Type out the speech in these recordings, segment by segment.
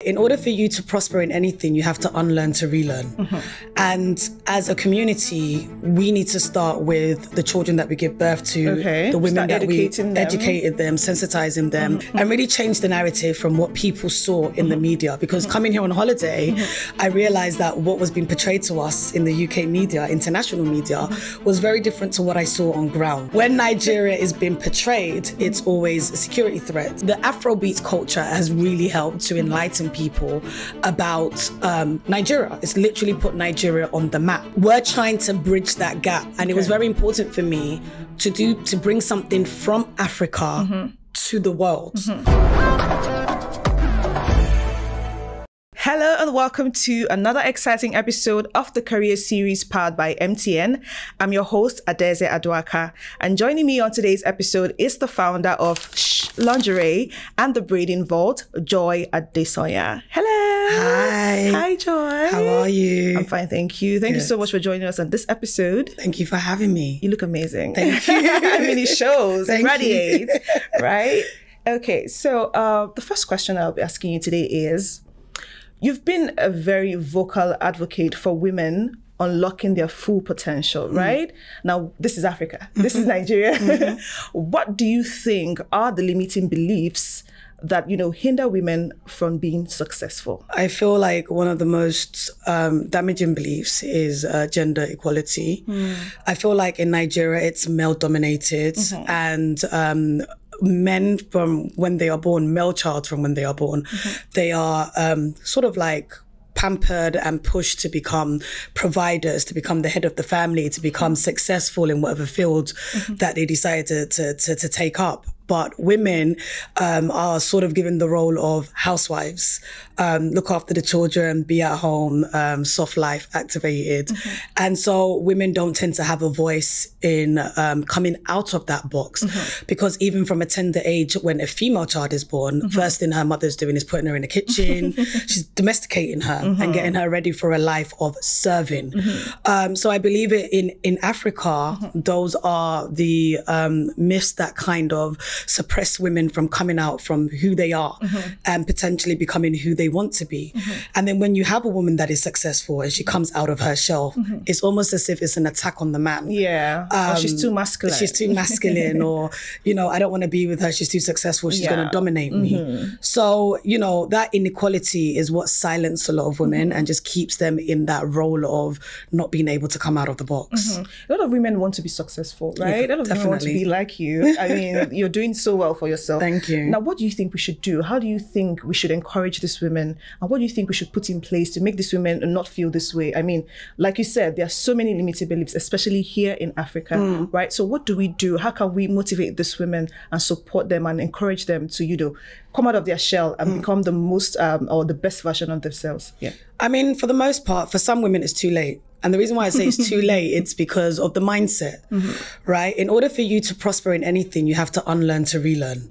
In order for you to prosper in anything, you have to unlearn to relearn. And as a community, we need to start with the children that we give birth to, the women that we educated them, sensitizing them, and really change the narrative from what people saw in the media. Because coming here on holiday, I realized that what was being portrayed to us in the UK media, international media, was very different to what I saw on ground. When Nigeria is being portrayed, it's always a security threat. The Afrobeat culture has really helped to enlighten people about Nigeria. It's literally put Nigeria on the map. We're trying to bridge that gap, and it was very important for me to bring something from Africa to the world. Hello and welcome to another exciting episode of the Career Series powered by MTN. I'm your host, Adesanya, and joining me on today's episode is the founder of Sshhh Lingerie and the Braiding Vault, Joy Adesanya. Hello. Hi. Hi, Joy. How are you? I'm fine, thank you. Thank you so much for joining us on this episode. Thank you for having me. You look amazing. Thank you. I mean, it shows, it radiates, you. right? Okay, so the first question I'll be asking you today is, you've been a very vocal advocate for women unlocking their full potential, right? Now, this is Africa. This is Nigeria. What do you think are the limiting beliefs that, you know, hinder women from being successful? I feel like one of the most damaging beliefs is gender equality. I feel like in Nigeria, it's male dominated, and men from when they are born, male child from when they are born, they are sort of like pampered and pushed to become providers, to become the head of the family, to become successful in whatever field that they decide to take up. But women are sort of given the role of housewives, look after the children, be at home, soft life activated. And so women don't tend to have a voice in coming out of that box, because even from a tender age, when a female child is born, first thing her mother's doing is putting her in the kitchen, she's domesticating her and getting her ready for a life of serving. So I believe in Africa, those are the myths that kind of suppress women from coming out from who they are and potentially becoming who they want to be. And then when you have a woman that is successful and she comes out of her shell, it's almost as if it's an attack on the man. Or she's too masculine. She's too masculine, or, you know, I don't want to be with her, she's too successful, she's going to dominate me. So, you know, that inequality is what silences a lot of women and just keeps them in that role of not being able to come out of the box. A lot of women want to be successful, right? A lot of women want to be like you. I mean, you're doing so well for yourself. Thank you. Now, what do you think we should do? How do you think we should encourage these women? And what do you think we should put in place to make these women not feel this way? I mean, like you said, there are so many limited beliefs, especially here in Africa, right? So what do we do? How can we motivate these women and support them and encourage them to, you know, come out of their shell and become the most or the best version of themselves? I mean, for the most part, for some women, it's too late. And the reason why I say it's too late, it's because of the mindset, right? In order for you to prosper in anything, you have to unlearn to relearn.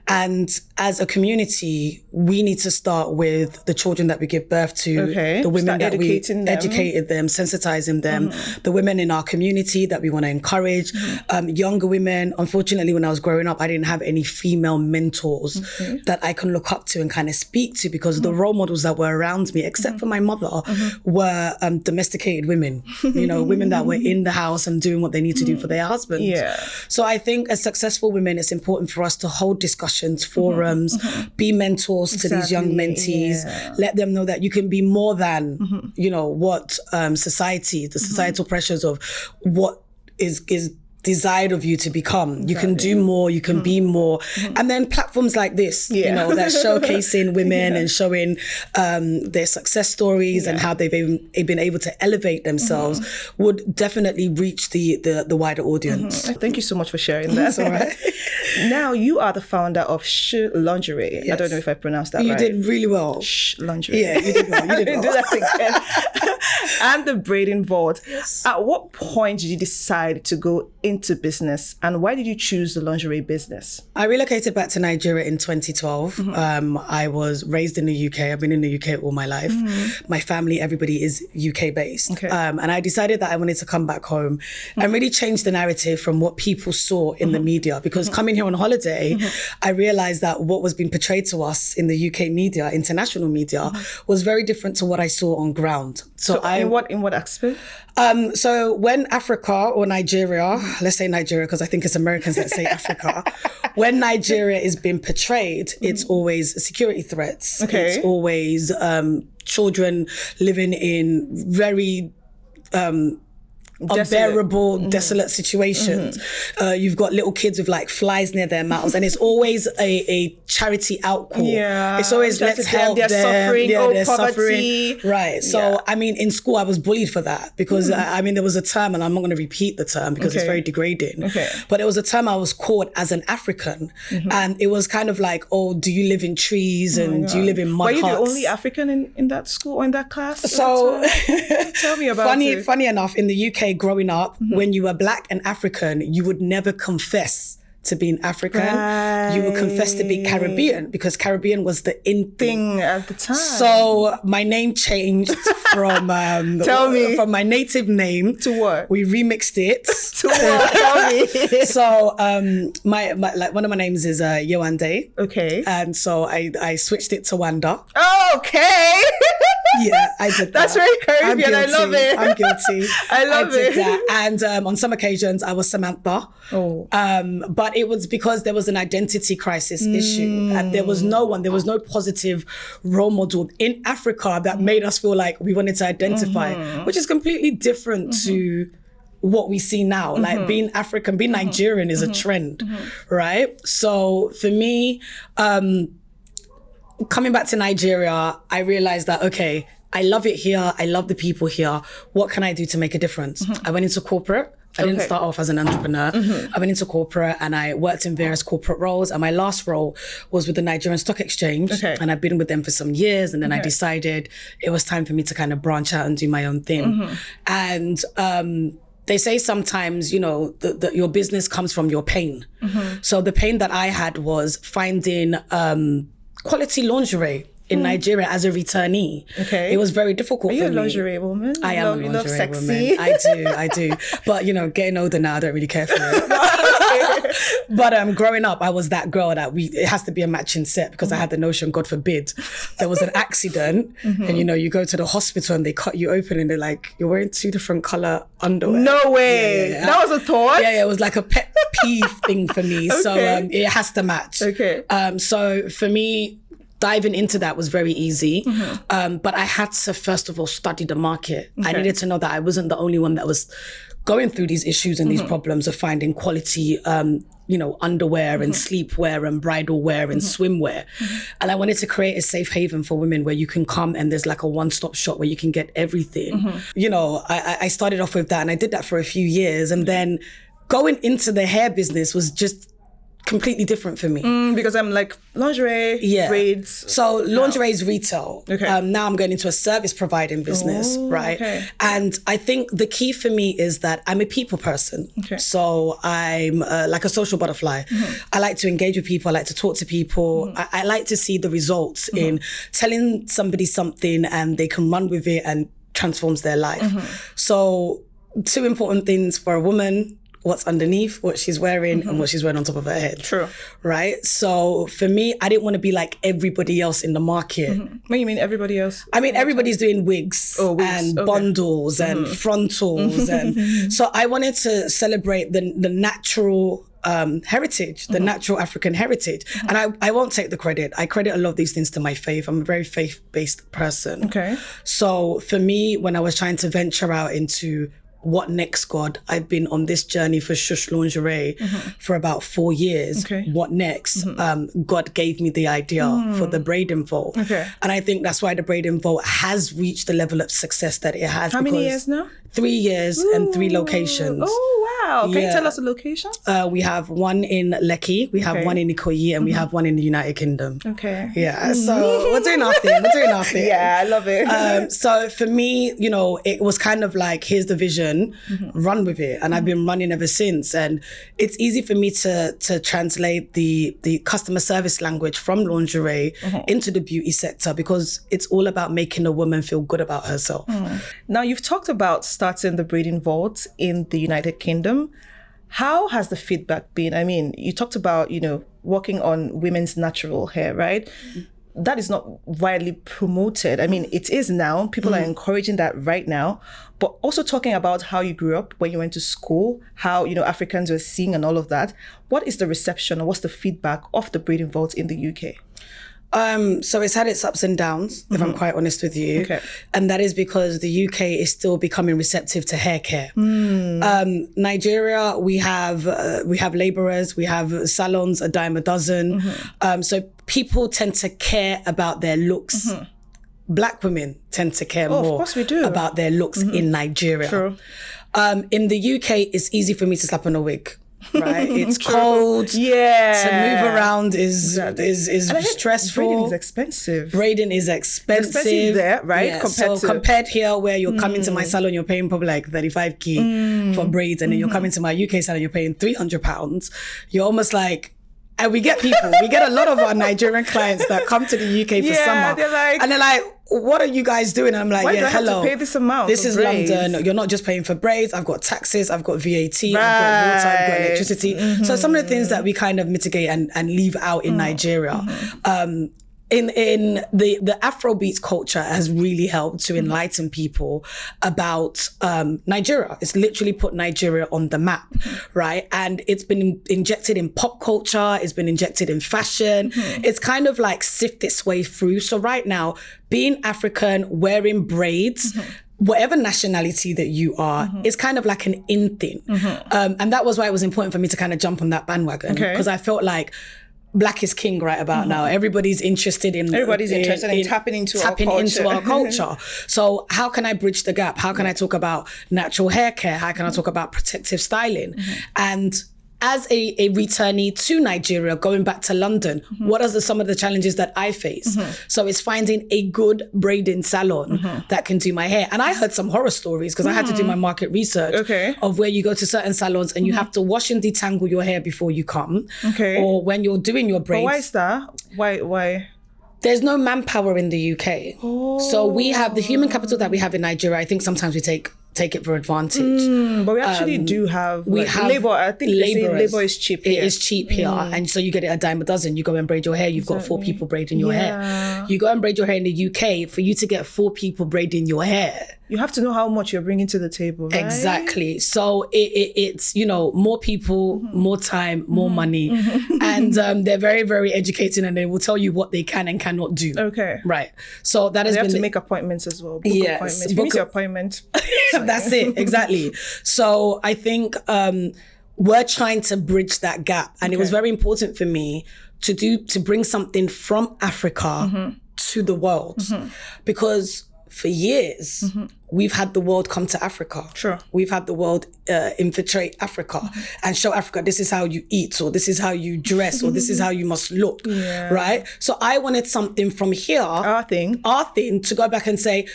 And as a community, we need to start with the children that we give birth to, the women that we educated them, sensitizing them, the women in our community that we want to encourage, younger women. Unfortunately, when I was growing up, I didn't have any female mentors that I can look up to and kind of speak to, because the role models that were around me, except for my mother, were domesticated women, you know, women that were in the house and doing what they need to do for their husband. So I think as successful women, it's important for us to hold discussions, forums, be mentors to these young mentees, let them know that you can be more than, you know, what the societal pressures of what is desired of you to become. You can do more, you can be more. And then platforms like this, you know, that showcasing women and showing their success stories and how they've been able to elevate themselves would definitely reach the wider audience. Thank you so much for sharing that. That's all right. Now, you are the founder of Sshhh Lingerie. I don't know if I pronounced that right. You did really well. Sshhh Lingerie. Yeah, you did well. You did well. Do that again. And the Braiding Vault. At what point did you decide to go into business, and why did you choose the lingerie business? I relocated back to Nigeria in 2012. I was raised in the UK. I've been in the UK all my life. My family, everybody is UK based. And I decided that I wanted to come back home and really change the narrative from what people saw in the media, because coming here here on holiday, I realized that what was being portrayed to us in the UK media, international media, was very different to what I saw on ground. So in what aspect? So when Africa or Nigeria, let's say Nigeria, because I think it's Americans that say Africa, when Nigeria is being portrayed, it's always security threats. Okay. It's always children living in very unbearable, desolate situations. You've got little kids with like flies near their mouths, and it's always a charity outcall. Yeah, it's always let's help them. Suffering, they're poverty. Suffering. Right. So I mean, in school I was bullied for that because I mean there was a term, and I'm not going to repeat the term because it's very degrading. Okay. But it was a term I was called as an African, and it was kind of like, oh, do you live in trees and do you live in mud huts? Were you the only African in that school or in that class? So tell me about it. Funny enough, in the UK growing up, when you were Black and African, you would never confess to being African. You would confess to be Caribbean because Caribbean was the in thing at the time. So my name changed from Tell me. From my native name to what? We remixed it to what? Tell me. So my like one of my names is Yewande. Okay. And so I switched it to Wanda. Okay. Yeah, I did that. That's very Caribbean. I love it. I'm guilty. I did that. And on some occasions, I was Samantha. Oh. But it was because there was an identity crisis issue. And there was no positive role model in Africa that made us feel like we wanted to identify, which is completely different to what we see now. Like being African, being Nigerian is a trend, right? So for me, coming back to Nigeria, I realized that, okay, I love it here. I love the people here. What can I do to make a difference? I went into corporate. I didn't start off as an entrepreneur. I went into corporate and I worked in various corporate roles. And my last role was with the Nigerian Stock Exchange. Okay. And I've been with them for some years. And then I decided it was time for me to kind of branch out and do my own thing. And they say sometimes, you know, your business comes from your pain. So the pain that I had was finding quality lingerie in Nigeria as a returnee. Okay. It was very difficult for me. Are you a lingerie woman? I am a lingerie love sexy. woman. I do. But, you know, getting older now, I don't really care for it. But growing up, I was that girl that it has to be a matching set because I had the notion, God forbid, there was an accident and, you know, you go to the hospital and they cut you open and they're like, you're wearing 2 different color underwear. No way. Yeah. That was a thought? Yeah, it was like a pet peeve thing for me. Okay. So it has to match. Okay. So for me, diving into that was very easy. But I had to, first of all, study the market. Okay. I needed to know that I wasn't the only one that was going through these issues and these problems of finding quality, you know, underwear and sleepwear and bridal wear and swimwear. And I wanted to create a safe haven for women where you can come and there's like a one-stop shop where you can get everything. You know, I started off with that and I did that for a few years. And then going into the hair business was just completely different for me. Because I'm like lingerie, braids. So lingerie is retail. Okay. Now I'm going into a service providing business, right? Okay. And I think the key for me is that I'm a people person. Okay. So I'm like a social butterfly. I like to engage with people. I like to talk to people. I like to see the results in telling somebody something and they can run with it and transforms their life. So 2 important things for a woman: what's underneath, what she's wearing, and what she's wearing on top of her head. True. Right? So for me, I didn't want to be like everybody else in the market. What do you mean everybody else? I mean, everybody's doing wigs and bundles and frontals. And so I wanted to celebrate the natural heritage, the natural African heritage. And I won't take the credit. I credit a lot of these things to my faith. I'm a very faith-based person. Okay. So for me, when I was trying to venture out into what next, God? I've been on this journey for Sshhh Lingerie for about 4 years. Okay. What next? God gave me the idea for the Braiding vault. Okay. And I think that's why the Braiding vault has reached the level of success that it has. How many years now? 3 years and 3 locations. Oh, wow. Can you tell us the locations? We have one in Lekki, we have one in Ikoyi, and we have one in the United Kingdom. Okay. Yeah, so we're doing our thing. Yeah, I love it. So for me, you know, it was kind of like, here's the vision, run with it. And I've been running ever since. And it's easy for me to translate the customer service language from lingerie into the beauty sector because it's all about making a woman feel good about herself. Now, you've talked about starting the Braiding vault in the United Kingdom. How has the feedback been? I mean, you talked about, you know, working on women's natural hair, right? That is not widely promoted. I mean, it is now. People are encouraging that right now. But also talking about how you grew up, when you went to school, how, you know, Africans were seeing and all of that. What is the reception or what's the feedback of the Braiding Vault in the UK? So it's had its ups and downs, if I'm quite honest with you. Okay. And that is because the UK is still becoming receptive to hair care. Nigeria, we have laborers, we have salons, a dime a dozen. So people tend to care about their looks. Black women tend to care more of course we do. about their looks in Nigeria. True. In the UK, it's easy for me to slap on a wig. Right, it's cold. Yeah, to move around is stressful. Braiding is expensive. Braiding is expensive there, right? Yeah, compared here, where you're coming to my salon, you're paying probably like 35k for braids, and then you're coming to my UK salon, you're paying £300. You're almost like. And we get a lot of our Nigerian clients that come to the UK for summer. They're like, what are you guys doing? And I'm like, why do I hello. have to pay this amount? This is braids? London. You're not just paying for braids. I've got taxes. I've got VAT. I've got water. I've got electricity. So some of the things that we kind of mitigate and leave out in Nigeria. In the Afrobeat culture has really helped to enlighten people about Nigeria. It's literally put Nigeria on the map, right? And it's been injected in pop culture. It's been injected in fashion. It's kind of like sift its way through. So right now, being African, wearing braids, whatever nationality that you are, is kind of like an in thing. And that was why it was important for me to kind of jump on that bandwagon, because I felt like Black is king right about now. Everybody's interested in tapping into our culture. So how can I bridge the gap? How can I talk about natural hair care? How can I talk about protective styling? And as a returnee to Nigeria, going back to London, what are some of the challenges that I face? So it's finding a good braiding salon that can do my hair. And I heard some horror stories because I had to do my market research of where you go to certain salons and you have to wash and detangle your hair before you come. Or when you're doing your braids. But why is that? Why? There's no manpower in the UK. So we have the human capital that we have in Nigeria. I think sometimes we take it for advantage. But we actually do have labor. I think labor is cheap here. It is cheap here. And so you get it a dime a dozen. You go and braid your hair. You've got 4 people braiding your hair. You go and braid your hair in the UK. For you to get 4 people braiding your hair, you have to know how much you're bringing to the table, right? Exactly. So it's, you know, more people, more time, more money. And they're very, very educated, and they will tell you what they can and cannot do. Okay. Right. So that has been... They have to make appointments as well. Book appointments. If you miss your appointment... That's it. Exactly. So I think we're trying to bridge that gap. And it was very important for me to bring something from Africa to the world. Because for years, we've had the world come to Africa. Sure. We've had the world infiltrate Africa and show Africa, this is how you eat, or this is how you dress, or this is how you must look, right? So I wanted something from here, our thing, to go back and say,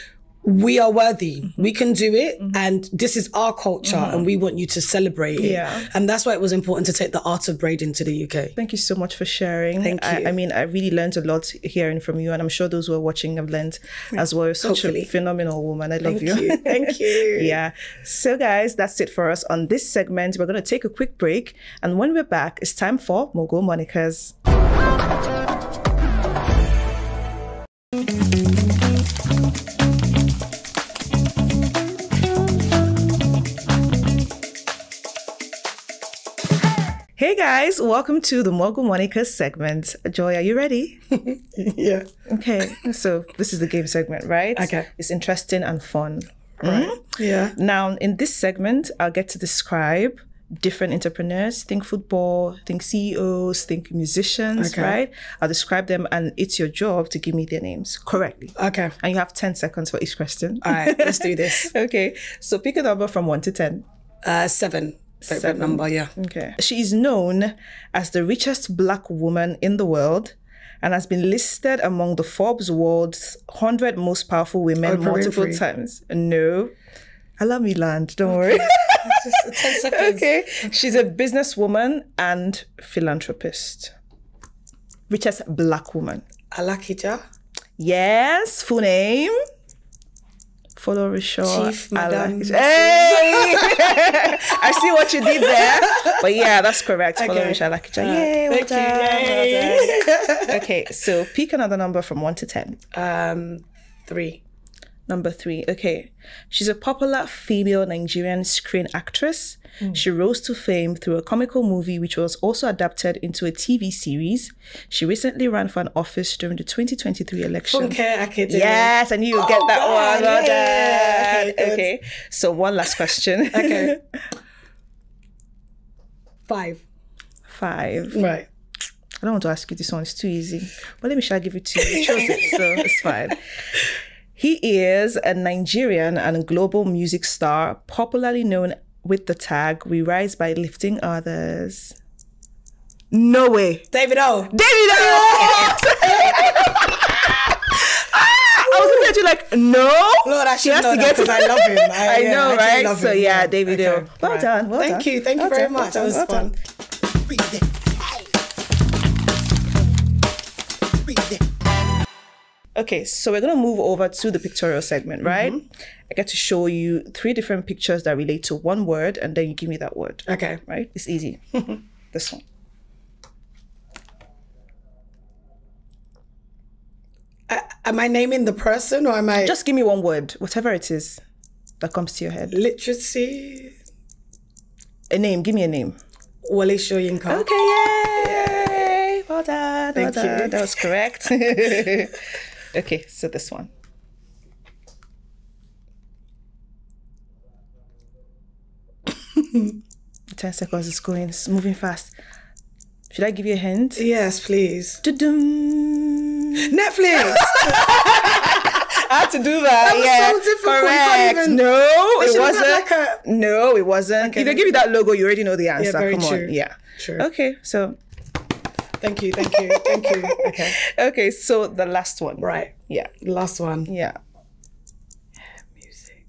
we are worthy, we can do it, and this is our culture, and we want you to celebrate it. And that's why it was important to take the art of braiding to the UK. Thank you so much for sharing. Thank you. I mean, I really learned a lot hearing from you, and I'm sure those who are watching have learned as well. You're such a phenomenal woman. I love you. Thank you. Yeah. So guys, that's it for us on this segment. We're going to take a quick break, and when we're back, it's time for Mogul Monicas. Hey guys, welcome to the Mogul Monica segment. Joy, are you ready? Yeah. Okay, so this is the game segment, right? Okay. It's interesting and fun, right? Yeah. Now, in this segment, I'll get to describe different entrepreneurs. Think football, think CEOs, think musicians, right? I'll describe them, and it's your job to give me their names correctly. Okay. And you have 10 seconds for each question. All right, let's do this. Okay, so pick a number from 1 to 10. 7. Favorite number, yeah. Okay. She is known as the richest Black woman in the world and has been listed among the Forbes world's 100 most powerful women multiple times. No. Allow me land, don't worry. Just 10 seconds. Okay. She's a businesswoman and philanthropist. Richest Black woman. Alakija. Yes. Full name. Follow Rishaw. Chief Madam. Hey! I see what you did there. But yeah, that's correct. Follow Rishaw Lakija. Yay, well done. Okay, so pick another number from 1 to 10. 3. Number 3. Okay. She's a popular female Nigerian screen actress. She rose to fame through a comical movie which was also adapted into a TV series. She recently ran for an office during the 2023 election. Yes, I knew you'd get that one. Well done. Okay. So one last question. Okay. 5. 5. Right. I don't want to ask you this one. It's too easy. But let me give it to you. You chose it, so it's fine. He is a Nigerian and global music star, popularly known with the tag, "We rise by lifting others." No way. David O. David O! I was looking at you like, no. Lord, I should know that because I love him. I know, right? So yeah, David O. Well done. Well Thank you. Thank you very much. That was fun. Okay, so we're going to move over to the pictorial segment, right? I get to show you 3 different pictures that relate to one word, and then you give me that word. Okay. Right? It's easy. This one. Am I naming the person or am I... Just give me one word, whatever it is that comes to your head. Literacy. A name. Give me a name. Wale Soyinka. Okay, yay! Well done. Thank you. That was correct. Okay, so this one. The 10 seconds is going. It's moving fast. Should I give you a hint? Yes, please. Doo-doom. Netflix. I had to do that. That was so difficult. Correct. No, it wasn't. Like No, it wasn't. Okay, if I give you that logo, you already know the answer. Yeah, very Come true. on. Yeah. True. Okay, so. Thank you. Thank you. Thank you. Okay. Okay, so the last one. Right. Yeah. Last one. Yeah. Music.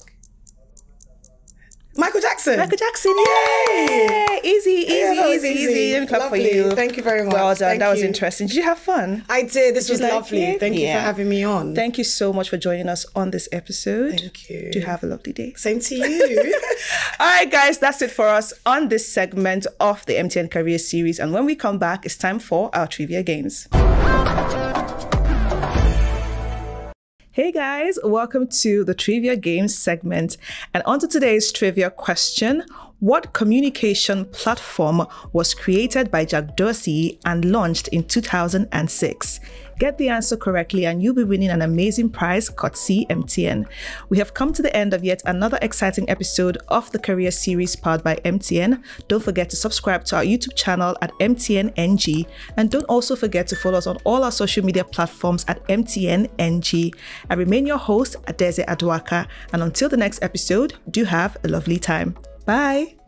Michael Jackson. Michael Jackson. Yay! Easy. Let me clap for you. Thank you very much. Well done. Thank that was you. interesting. Did you have fun? I did. This was like lovely. it? Thank you for having me on. Thank you so much for joining us on this episode. Thank you. Do have a lovely day. Same to you. All right, guys, that's it for us on this segment of the MTN Career Series. And when we come back, it's time for our trivia games. Hey guys, welcome to the Trivia Games segment. And on to today's trivia question. What communication platform was created by Jack Dorsey and launched in 2006? Get the answer correctly and you'll be winning an amazing prize courtesy MTN. We have come to the end of yet another exciting episode of the Career Series powered by MTN. Don't forget to subscribe to our YouTube channel at MTN NG, and don't also forget to follow us on all our social media platforms at MTN NG. I remain your host, Adesanya Aduaka, and until the next episode, do have a lovely time. Bye.